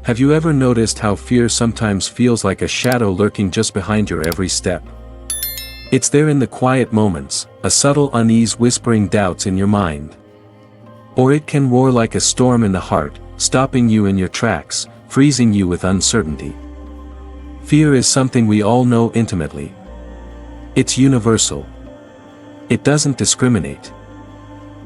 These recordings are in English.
Have you ever noticed how fear sometimes feels like a shadow lurking just behind your every step? It's there in the quiet moments, a subtle unease whispering doubts in your mind. Or it can roar like a storm in the heart, stopping you in your tracks, freezing you with uncertainty. Fear is something we all know intimately. It's universal. It doesn't discriminate.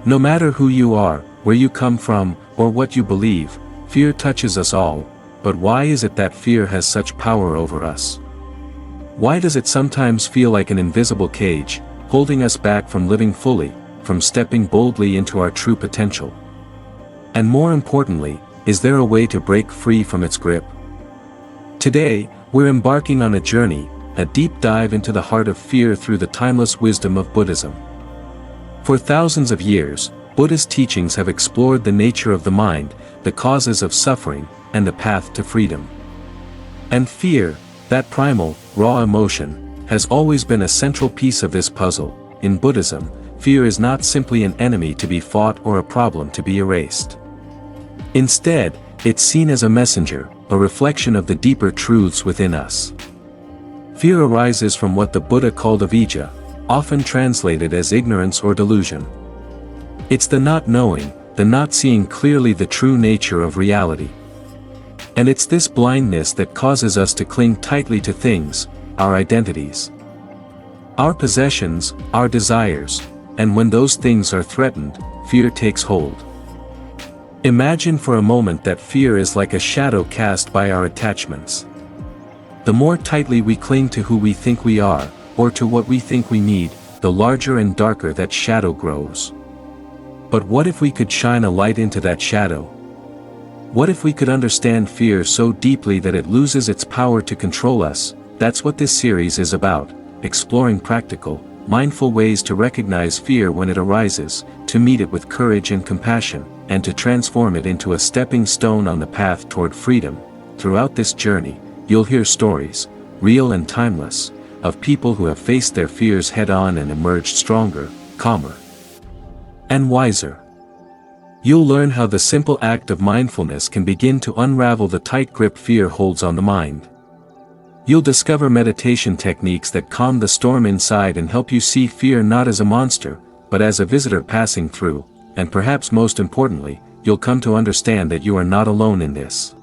No matter who you are, where you come from, or what you believe, fear touches us all. But why is it that fear has such power over us? Why does it sometimes feel like an invisible cage, holding us back from living fully, from stepping boldly into our true potential? And more importantly, is there a way to break free from its grip? Today, we're embarking on a journey, a deep dive into the heart of fear through the timeless wisdom of Buddhism. For thousands of years, Buddhist teachings have explored the nature of the mind, the causes of suffering, and the path to freedom. And fear, that primal, raw emotion, has always been a central piece of this puzzle. In Buddhism, fear is not simply an enemy to be fought or a problem to be erased. Instead, it's seen as a messenger, a reflection of the deeper truths within us. Fear arises from what the Buddha called avidya, often translated as ignorance or delusion. It's the not knowing, the not seeing clearly the true nature of reality. And it's this blindness that causes us to cling tightly to things, our identities, our possessions, our desires, and when those things are threatened, fear takes hold. Imagine for a moment that fear is like a shadow cast by our attachments. The more tightly we cling to who we think we are, or to what we think we need, the larger and darker that shadow grows. But what if we could shine a light into that shadow? What if we could understand fear so deeply that it loses its power to control us? That's what this series is about, exploring practical, mindful ways to recognize fear when it arises, to meet it with courage and compassion, and to transform it into a stepping stone on the path toward freedom. Throughout this journey, you'll hear stories, real and timeless, of people who have faced their fears head-on and emerged stronger, calmer, and wiser. You'll learn how the simple act of mindfulness can begin to unravel the tight grip fear holds on the mind. You'll discover meditation techniques that calm the storm inside and help you see fear not as a monster, but as a visitor passing through, and perhaps most importantly, you'll come to understand that you are not alone in this.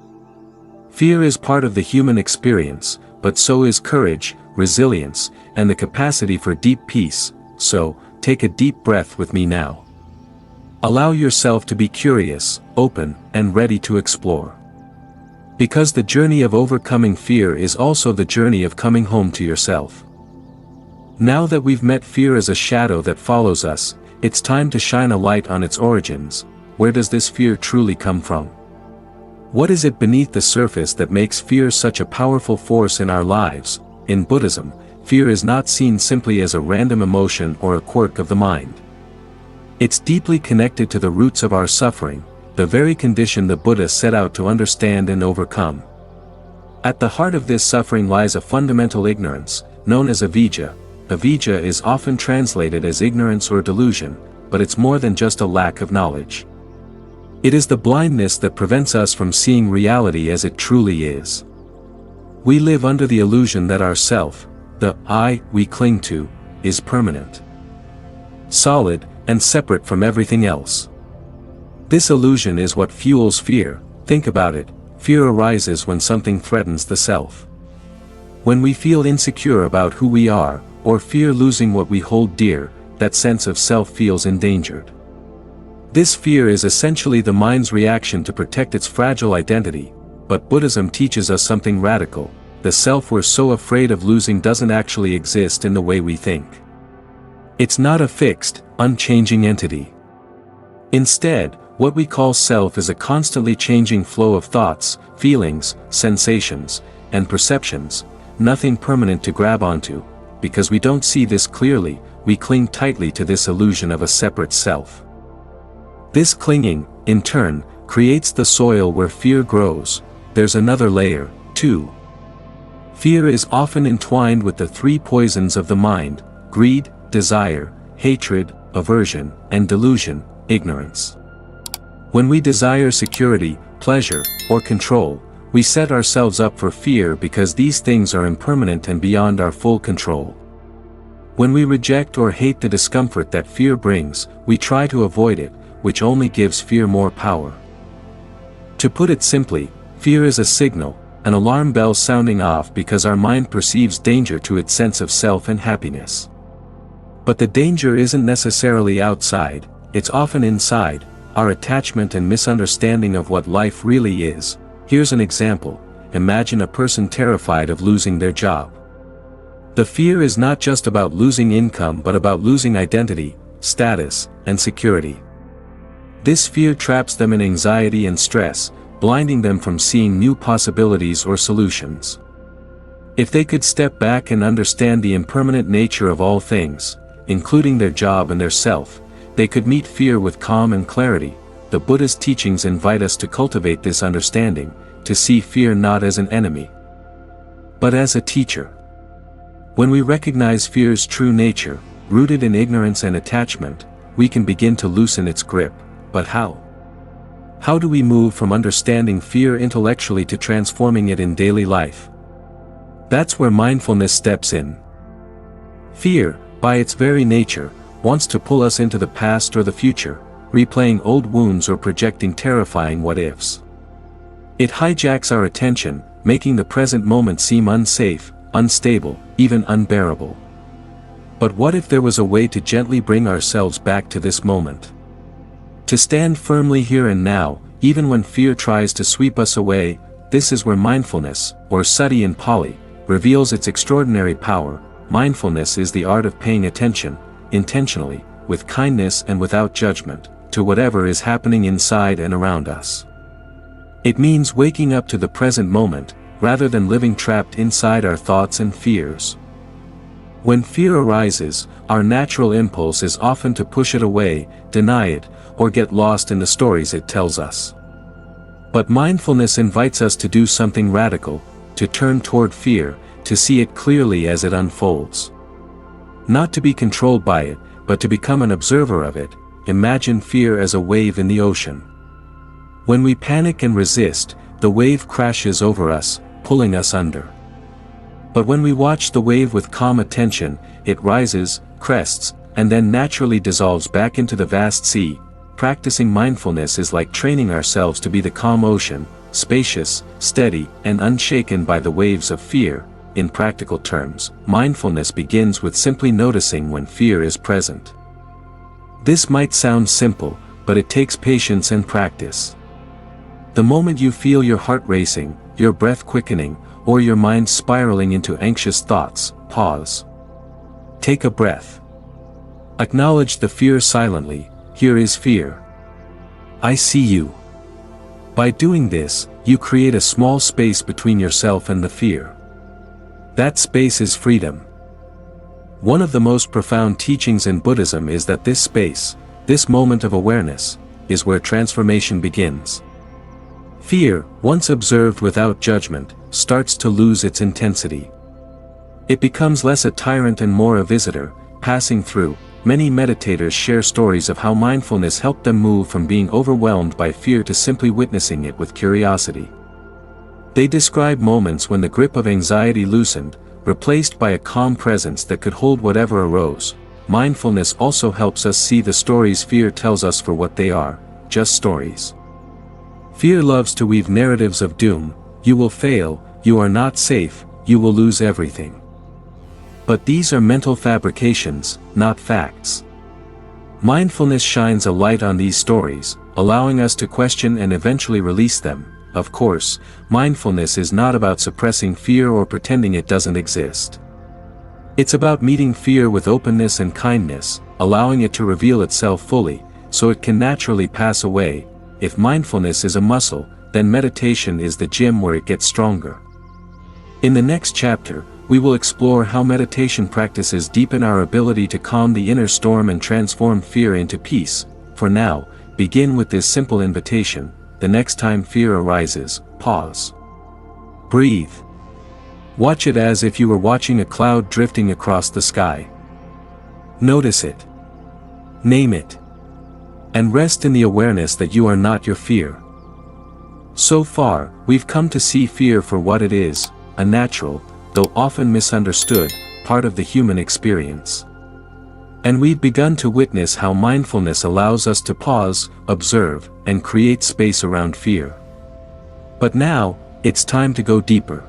Fear is part of the human experience, but so is courage, resilience, and the capacity for deep peace. So, take a deep breath with me now. Allow yourself to be curious, open, and ready to explore. Because the journey of overcoming fear is also the journey of coming home to yourself. Now that we've met fear as a shadow that follows us, it's time to shine a light on its origins. Where does this fear truly come from? What is it beneath the surface that makes fear such a powerful force in our lives? In Buddhism, fear is not seen simply as a random emotion or a quirk of the mind. It's deeply connected to the roots of our suffering, the very condition the Buddha set out to understand and overcome. At the heart of this suffering lies a fundamental ignorance, known as avidya. Avidya is often translated as ignorance or delusion, but it's more than just a lack of knowledge. It is the blindness that prevents us from seeing reality as it truly is. We live under the illusion that our self, the I we cling to, is permanent, solid, and separate from everything else. This illusion is what fuels fear. Think about it, fear arises when something threatens the self. When we feel insecure about who we are, or fear losing what we hold dear, that sense of self feels endangered. This fear is essentially the mind's reaction to protect its fragile identity, but Buddhism teaches us something radical. The self we're so afraid of losing doesn't actually exist in the way we think. It's not a fixed, unchanging entity. Instead, what we call self is a constantly changing flow of thoughts, feelings, sensations, and perceptions, nothing permanent to grab onto. Because we don't see this clearly, we cling tightly to this illusion of a separate self. This clinging, in turn, creates the soil where fear grows. There's another layer, too. Fear is often entwined with the three poisons of the mind: greed, desire, hatred, aversion, and delusion, ignorance. When we desire security, pleasure, or control, We set ourselves up for fear because these things are impermanent and beyond our full control. When we reject or hate the discomfort that fear brings, we try to avoid it, which only gives fear more power. To put it simply, fear is a signal, an alarm bell sounding off because our mind perceives danger to its sense of self and happiness. But the danger isn't necessarily outside, it's often inside, our attachment and misunderstanding of what life really is. Here's an example: imagine a person terrified of losing their job. The fear is not just about losing income but about losing identity, status, and security. This fear traps them in anxiety and stress, blinding them from seeing new possibilities or solutions. If they could step back and understand the impermanent nature of all things, including their job and their self, they could meet fear with calm and clarity. The Buddhist teachings invite us to cultivate this understanding, to see fear not as an enemy, but as a teacher. When we recognize fear's true nature, rooted in ignorance and attachment, we can begin to loosen its grip. But how? How do we move from understanding fear intellectually to transforming it in daily life? That's where mindfulness steps in. Fear, by its very nature, wants to pull us into the past or the future, replaying old wounds or projecting terrifying what-ifs. It hijacks our attention, making the present moment seem unsafe, unstable, even unbearable. But what if there was a way to gently bring ourselves back to this moment? To stand firmly here and now, even when fear tries to sweep us away. This is where mindfulness, or sati in Pali, reveals its extraordinary power. Mindfulness is the art of paying attention, intentionally, with kindness and without judgment, to whatever is happening inside and around us. It means waking up to the present moment, rather than living trapped inside our thoughts and fears. When fear arises, our natural impulse is often to push it away, deny it, or get lost in the stories it tells us. But mindfulness invites us to do something radical, to turn toward fear, to see it clearly as it unfolds. Not to be controlled by it, but to become an observer of it. Imagine fear as a wave in the ocean. When we panic and resist, the wave crashes over us, pulling us under. But when we watch the wave with calm attention, it rises, crests, and then naturally dissolves back into the vast sea. Practicing mindfulness is like training ourselves to be the calm ocean, spacious, steady, and unshaken by the waves of fear. In practical terms, mindfulness begins with simply noticing when fear is present. This might sound simple, but it takes patience and practice. The moment you feel your heart racing, your breath quickening, or your mind spiraling into anxious thoughts, pause. Take a breath. Acknowledge the fear silently. Here is fear. I see you. By doing this, you create a small space between yourself and the fear. That space is freedom. One of the most profound teachings in Buddhism is that this space, this moment of awareness, is where transformation begins. Fear, once observed without judgment, starts to lose its intensity. It becomes less a tyrant and more a visitor, passing through. Many meditators share stories of how mindfulness helped them move from being overwhelmed by fear to simply witnessing it with curiosity. They describe moments when the grip of anxiety loosened, replaced by a calm presence that could hold whatever arose. Mindfulness also helps us see the stories fear tells us for what they are, just stories. Fear loves to weave narratives of doom: you will fail, you are not safe, you will lose everything. But these are mental fabrications, not facts. Mindfulness shines a light on these stories, allowing us to question and eventually release them. Of course, mindfulness is not about suppressing fear or pretending it doesn't exist. It's about meeting fear with openness and kindness, allowing it to reveal itself fully, so it can naturally pass away. If mindfulness is a muscle, then meditation is the gym where it gets stronger. In the next chapter, we will explore how meditation practices deepen our ability to calm the inner storm and transform fear into peace. For now, begin with this simple invitation: the next time fear arises, pause. Breathe. Watch it as if you were watching a cloud drifting across the sky. Notice it. Name it. And rest in the awareness that you are not your fear. So far, we've come to see fear for what it is, a natural, though often misunderstood, part of the human experience. And we've begun to witness how mindfulness allows us to pause, observe, and create space around fear. But now, it's time to go deeper.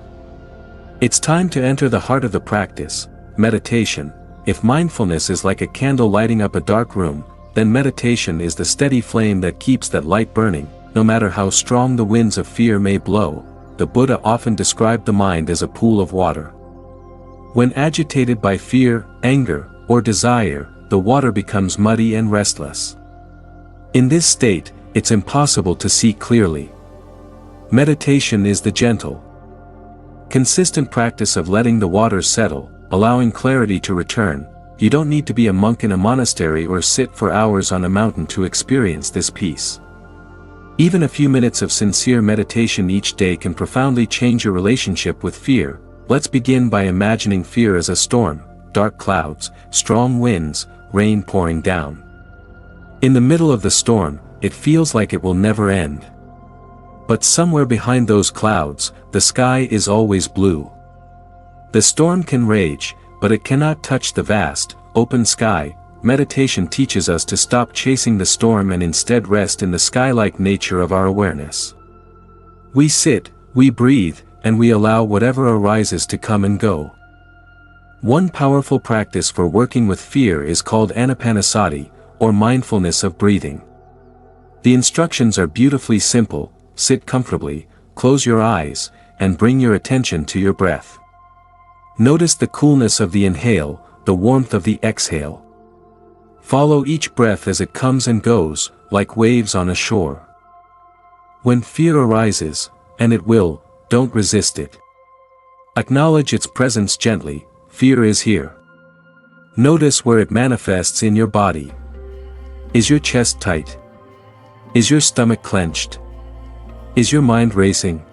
It's time to enter the heart of the practice, meditation. If mindfulness is like a candle lighting up a dark room, then meditation is the steady flame that keeps that light burning, no matter how strong the winds of fear may blow. The Buddha often described the mind as a pool of water. When agitated by fear, anger, or desire, the water becomes muddy and restless. In this state, it's impossible to see clearly. Meditation is the gentle, consistent practice of letting the waters settle, allowing clarity to return. You don't need to be a monk in a monastery or sit for hours on a mountain to experience this peace. Even a few minutes of sincere meditation each day can profoundly change your relationship with fear. Let's begin by imagining fear as a storm, dark clouds, strong winds, rain pouring down. In the middle of the storm, it feels like it will never end. But somewhere behind those clouds, the sky is always blue. The storm can rage, but it cannot touch the vast, open sky. Meditation teaches us to stop chasing the storm and instead rest in the sky-like nature of our awareness. We sit, we breathe, and we allow whatever arises to come and go. One powerful practice for working with fear is called anapanasati, or mindfulness of breathing. The instructions are beautifully simple: sit comfortably, close your eyes, and bring your attention to your breath. Notice the coolness of the inhale, the warmth of the exhale. Follow each breath as it comes and goes, like waves on a shore. When fear arises, and it will, don't resist it. Acknowledge its presence gently. Fear is here. Notice where it manifests in your body. Is your chest tight? Is your stomach clenched? Is your mind racing?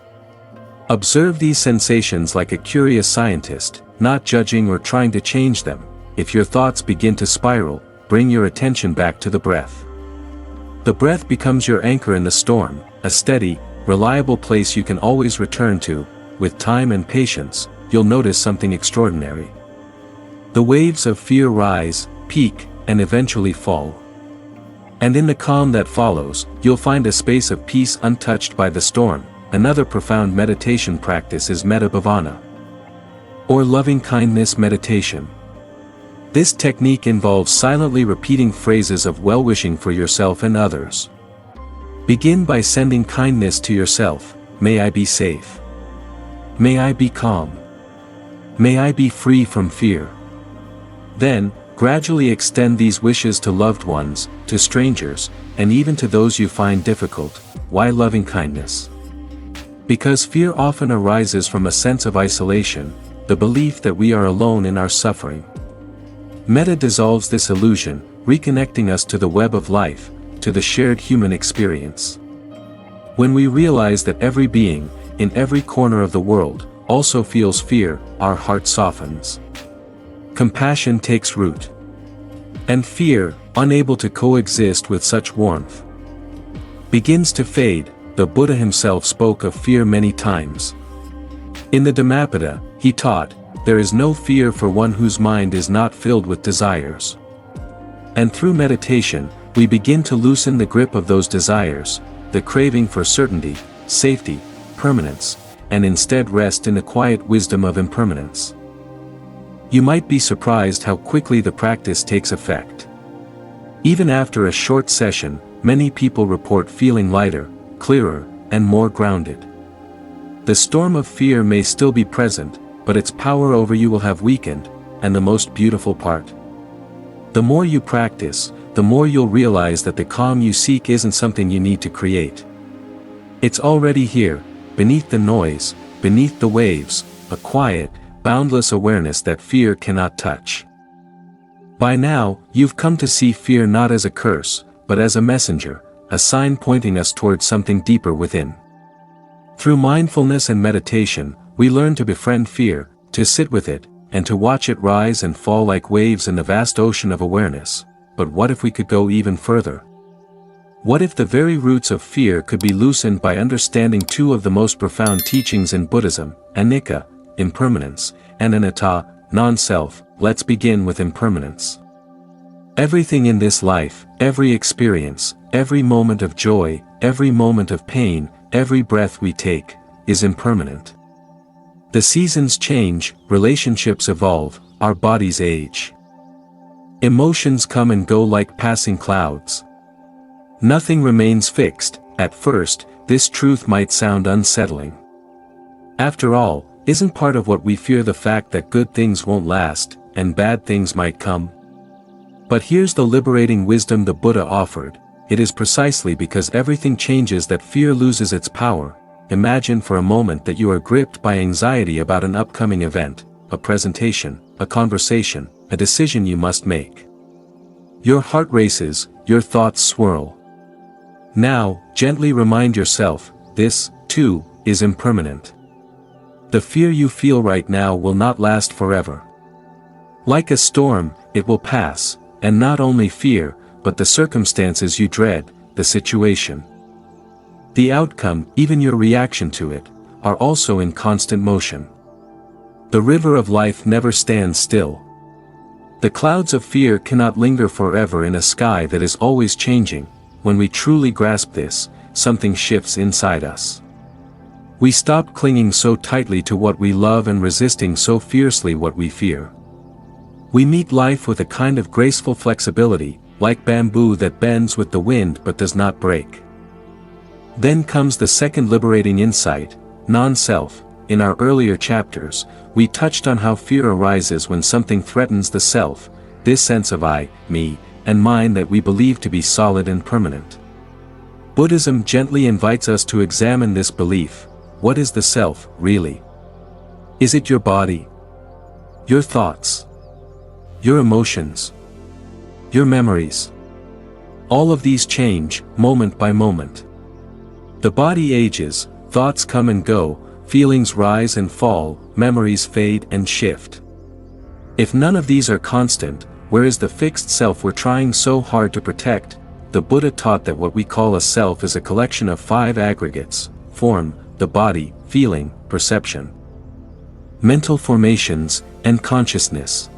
Observe these sensations like a curious scientist, not judging or trying to change them. If your thoughts begin to spiral, bring your attention back to the breath. The breath becomes your anchor in the storm, a steady, reliable place you can always return to. With time and patience, you'll notice something extraordinary. The waves of fear rise, peak, and eventually fall. And in the calm that follows, you'll find a space of peace untouched by the storm. Another profound meditation practice is metta bhavana, or loving-kindness meditation. This technique involves silently repeating phrases of well-wishing for yourself and others. Begin by sending kindness to yourself. May I be safe. May I be calm. May I be free from fear. Then, gradually extend these wishes to loved ones, to strangers, and even to those you find difficult. Why loving-kindness? Because fear often arises from a sense of isolation, the belief that we are alone in our suffering. Metta dissolves this illusion, reconnecting us to the web of life, to the shared human experience. When we realize that every being, in every corner of the world, also feels fear, our heart softens. Compassion takes root. And fear, unable to coexist with such warmth, begins to fade. The Buddha himself spoke of fear many times. In the Dhammapada, he taught, "There is no fear for one whose mind is not filled with desires." And through meditation, we begin to loosen the grip of those desires, the craving for certainty, safety, permanence, and instead rest in the quiet wisdom of impermanence. You might be surprised how quickly the practice takes effect. Even after a short session, many people report feeling lighter, clearer, and more grounded. The storm of fear may still be present, but its power over you will have weakened. And the most beautiful part: the more you practice, the more you'll realize that the calm you seek isn't something you need to create. It's already here, beneath the noise, beneath the waves, a quiet, boundless awareness that fear cannot touch. By now, you've come to see fear not as a curse, but as a messenger, a sign pointing us towards something deeper within. Through mindfulness and meditation, we learn to befriend fear, to sit with it, and to watch it rise and fall like waves in the vast ocean of awareness. But what if we could go even further? What if the very roots of fear could be loosened by understanding two of the most profound teachings in Buddhism, anicca, impermanence, and anatta, non-self? Let's begin with impermanence. Everything in this life, every experience, every moment of joy, every moment of pain, every breath we take, is impermanent. The seasons change, relationships evolve, our bodies age. Emotions come and go like passing clouds. Nothing remains fixed. At first, this truth might sound unsettling. After all, isn't part of what we fear the fact that good things won't last, and bad things might come? But here's the liberating wisdom the Buddha offered. It is precisely because everything changes that fear loses its power. Imagine for a moment that you are gripped by anxiety about an upcoming event, a presentation, a conversation, a decision you must make. Your heart races, your thoughts swirl. Now, gently remind yourself, this, too, is impermanent. The fear you feel right now will not last forever. Like a storm, it will pass, and not only fear, but the circumstances you dread, the situation. The outcome, even your reaction to it, are also in constant motion. The river of life never stands still. The clouds of fear cannot linger forever in a sky that is always changing. When we truly grasp this, something shifts inside us. We stop clinging so tightly to what we love and resisting so fiercely what we fear. We meet life with a kind of graceful flexibility, like bamboo that bends with the wind but does not break. Then comes the second liberating insight, non-self. In our earlier chapters, we touched on how fear arises when something threatens the self, this sense of I, me, and mine that we believe to be solid and permanent. Buddhism gently invites us to examine this belief. What is the self, really? Is it your body? Your thoughts? Your emotions? Your memories? All of these change, moment by moment. The body ages, thoughts come and go, feelings rise and fall, memories fade and shift. If none of these are constant, where is the fixed self we're trying so hard to protect? The Buddha taught that what we call a self is a collection of 5 aggregates: form, the body, feeling, perception, mental formations, and consciousness.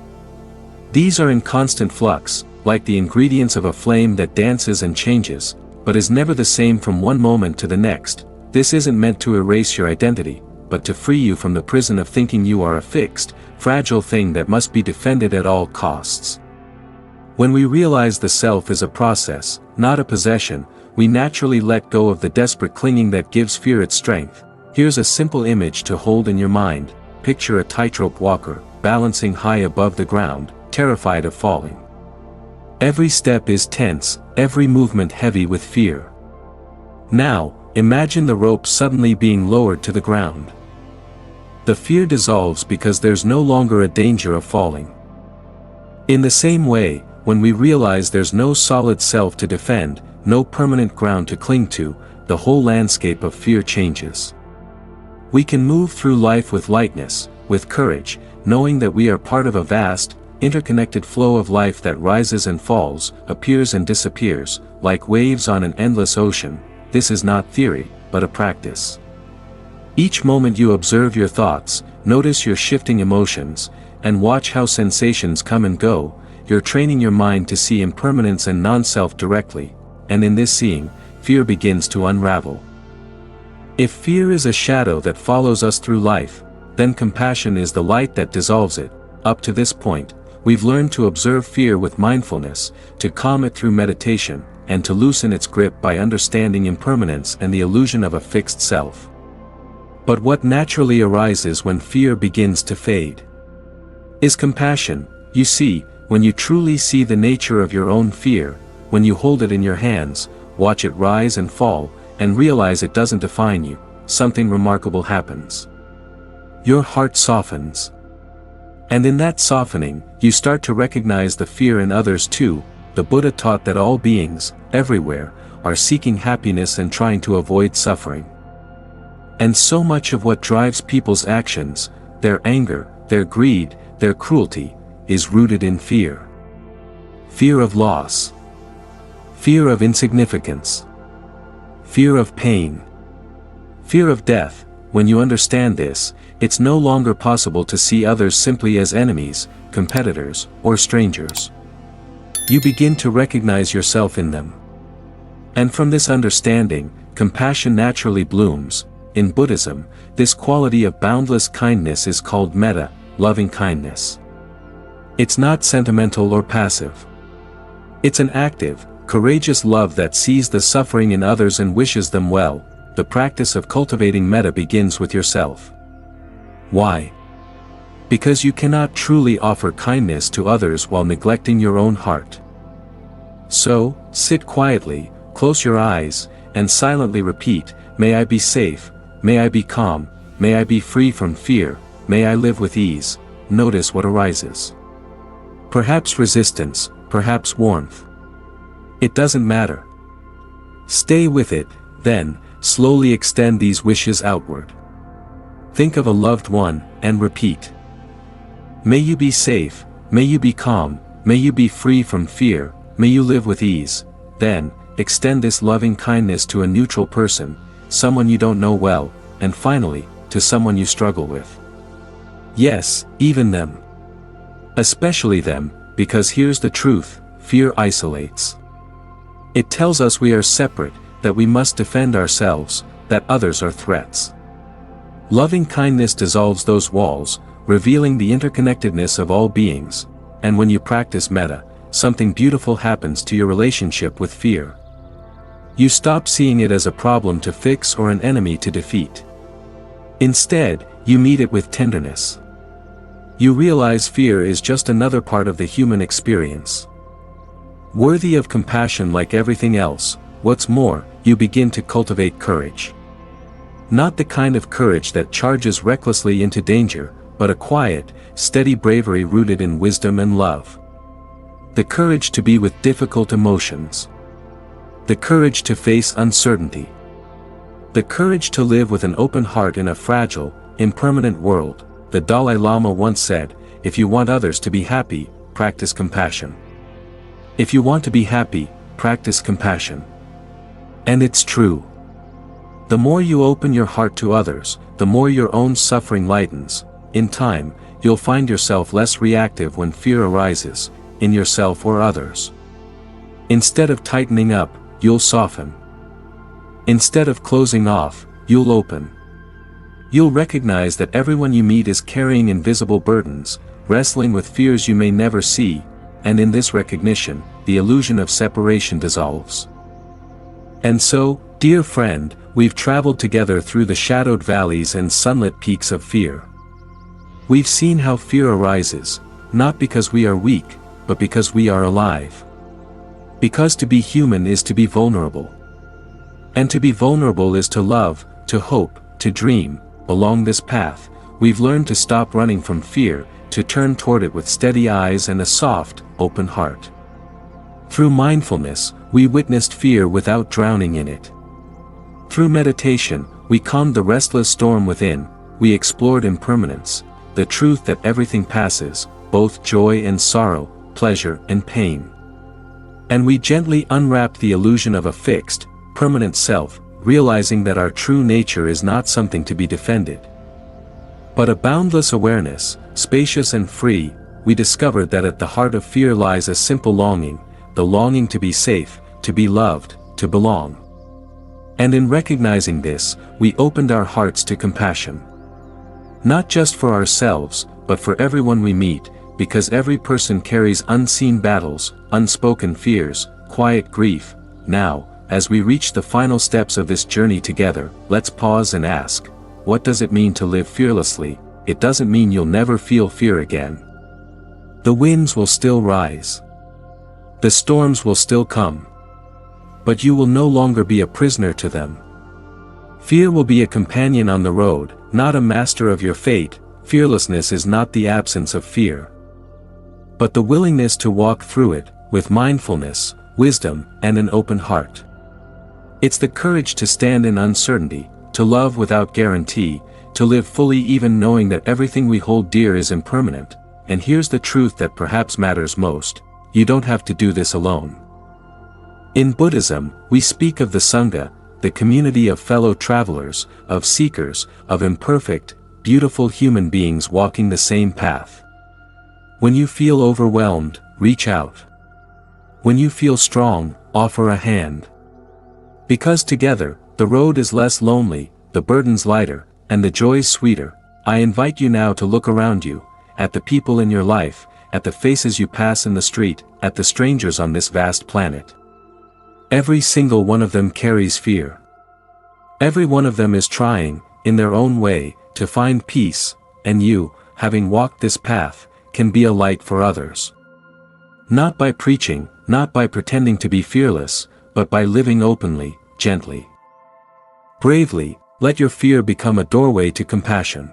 These are in constant flux, like the ingredients of a flame that dances and changes, but is never the same from one moment to the next. This isn't meant to erase your identity, but to free you from the prison of thinking you are a fixed, fragile thing that must be defended at all costs. When we realize the self is a process, not a possession, we naturally let go of the desperate clinging that gives fear its strength. Here's a simple image to hold in your mind. Picture a tightrope walker, balancing high above the ground, terrified of falling. Every step is tense, every movement heavy with fear. Now, imagine the rope suddenly being lowered to the ground. The fear dissolves because there's no longer a danger of falling. In the same way, when we realize there's no solid self to defend, no permanent ground to cling to, the whole landscape of fear changes. We can move through life with lightness, with courage, knowing that we are part of a vast, interconnected flow of life that rises and falls, appears and disappears, like waves on an endless ocean. This is not theory, but a practice. Each moment you observe your thoughts, notice your shifting emotions, and watch how sensations come and go. You're training your mind to see impermanence and non-self directly, and in this seeing, fear begins to unravel. If fear is a shadow that follows us through life, then compassion is the light that dissolves it. Up to this point, we've learned to observe fear with mindfulness, to calm it through meditation, and to loosen its grip by understanding impermanence and the illusion of a fixed self. But what naturally arises when fear begins to fade is compassion. You see, when you truly see the nature of your own fear, when you hold it in your hands, watch it rise and fall, and realize it doesn't define you, something remarkable happens. Your heart softens. And in that softening, you start to recognize the fear in others too. The Buddha taught that all beings, everywhere, are seeking happiness and trying to avoid suffering. And so much of what drives people's actions, their anger, their greed, their cruelty, is rooted in fear. Fear of loss. Fear of insignificance. Fear of pain. Fear of death. When you understand this, it's no longer possible to see others simply as enemies, competitors, or strangers. You begin to recognize yourself in them. And from this understanding, compassion naturally blooms. In Buddhism, this quality of boundless kindness is called metta, loving kindness. It's not sentimental or passive. It's an active, courageous love that sees the suffering in others and wishes them well. The practice of cultivating metta begins with yourself. Why? Because you cannot truly offer kindness to others while neglecting your own heart. So, sit quietly, close your eyes, and silently repeat, "May I be safe, may I be calm, may I be free from fear, may I live with ease." Notice what arises. Perhaps resistance, perhaps warmth. It doesn't matter. Stay with it, then, slowly extend these wishes outward. Think of a loved one, and repeat. May you be safe, may you be calm, may you be free from fear, may you live with ease. Then, extend this loving kindness to a neutral person, someone you don't know well, and finally, to someone you struggle with. Yes, even them. Especially them, because here's the truth, fear isolates. It tells us we are separate, that we must defend ourselves, that others are threats. Loving kindness dissolves those walls, revealing the interconnectedness of all beings, and when you practice metta, something beautiful happens to your relationship with fear. You stop seeing it as a problem to fix or an enemy to defeat. Instead, you meet it with tenderness. You realize fear is just another part of the human experience. Worthy of compassion like everything else. What's more, you begin to cultivate courage. Not the kind of courage that charges recklessly into danger, but a quiet, steady bravery rooted in wisdom and love. The courage to be with difficult emotions. The courage to face uncertainty. The courage to live with an open heart in a fragile, impermanent world. The Dalai Lama once said, "If you want others to be happy, practice compassion. If you want to be happy, practice compassion." And it's true. The more you open your heart to others, the more your own suffering lightens. In time, you'll find yourself less reactive when fear arises, in yourself or others. Instead of tightening up, you'll soften. Instead of closing off, you'll open. You'll recognize that everyone you meet is carrying invisible burdens, wrestling with fears you may never see, and in this recognition, the illusion of separation dissolves. And so, dear friend, we've traveled together through the shadowed valleys and sunlit peaks of fear. We've seen how fear arises, not because we are weak, but because we are alive. Because to be human is to be vulnerable. And to be vulnerable is to love, to hope, to dream. Along this path, we've learned to stop running from fear, to turn toward it with steady eyes and a soft, open heart. Through mindfulness, we witnessed fear without drowning in it. Through meditation, we calmed the restless storm within, we explored impermanence, the truth that everything passes, both joy and sorrow, pleasure and pain. And we gently unwrapped the illusion of a fixed, permanent self, realizing that our true nature is not something to be defended, but a boundless awareness, spacious and free. We discovered that at the heart of fear lies a simple longing, the longing to be safe, to be loved, to belong. And in recognizing this, we opened our hearts to compassion. Not just for ourselves, but for everyone we meet, because every person carries unseen battles, unspoken fears, quiet grief. Now, as we reach the final steps of this journey together, let's pause and ask, what does it mean to live fearlessly? It doesn't mean you'll never feel fear again. The winds will still rise. The storms will still come. But you will no longer be a prisoner to them. Fear will be a companion on the road, not a master of your fate. Fearlessness is not the absence of fear, but the willingness to walk through it, with mindfulness, wisdom, and an open heart. It's the courage to stand in uncertainty, to love without guarantee, to live fully even knowing that everything we hold dear is impermanent. And here's the truth that perhaps matters most: you don't have to do this alone. In Buddhism, we speak of the Sangha, the community of fellow travelers, of seekers, of imperfect, beautiful human beings walking the same path. When you feel overwhelmed, reach out. When you feel strong, offer a hand. Because together, the road is less lonely, the burdens lighter, and the joys sweeter. I invite you now to look around you, at the people in your life, at the faces you pass in the street, at the strangers on this vast planet. Every single one of them carries fear. Every one of them is trying, in their own way, to find peace, and you, having walked this path, can be a light for others. Not by preaching, not by pretending to be fearless, but by living openly, gently. Bravely, let your fear become a doorway to compassion.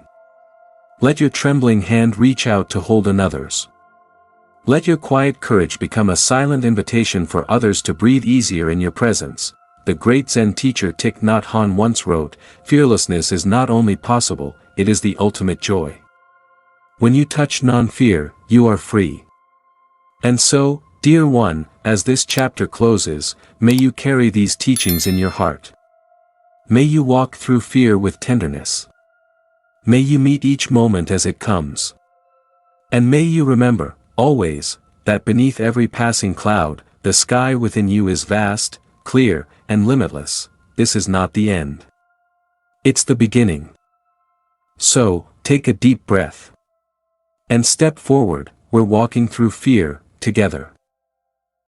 Let your trembling hand reach out to hold another's. Let your quiet courage become a silent invitation for others to breathe easier in your presence. The great Zen teacher Thich Nhat Hanh once wrote, "Fearlessness is not only possible, it is the ultimate joy." When you touch non-fear, you are free. And so, dear one, as this chapter closes, may you carry these teachings in your heart. May you walk through fear with tenderness. May you meet each moment as it comes. And may you remember, always, that beneath every passing cloud, the sky within you is vast, clear, and limitless. This is not the end. It's the beginning. So, take a deep breath. And step forward, we're walking through fear, together.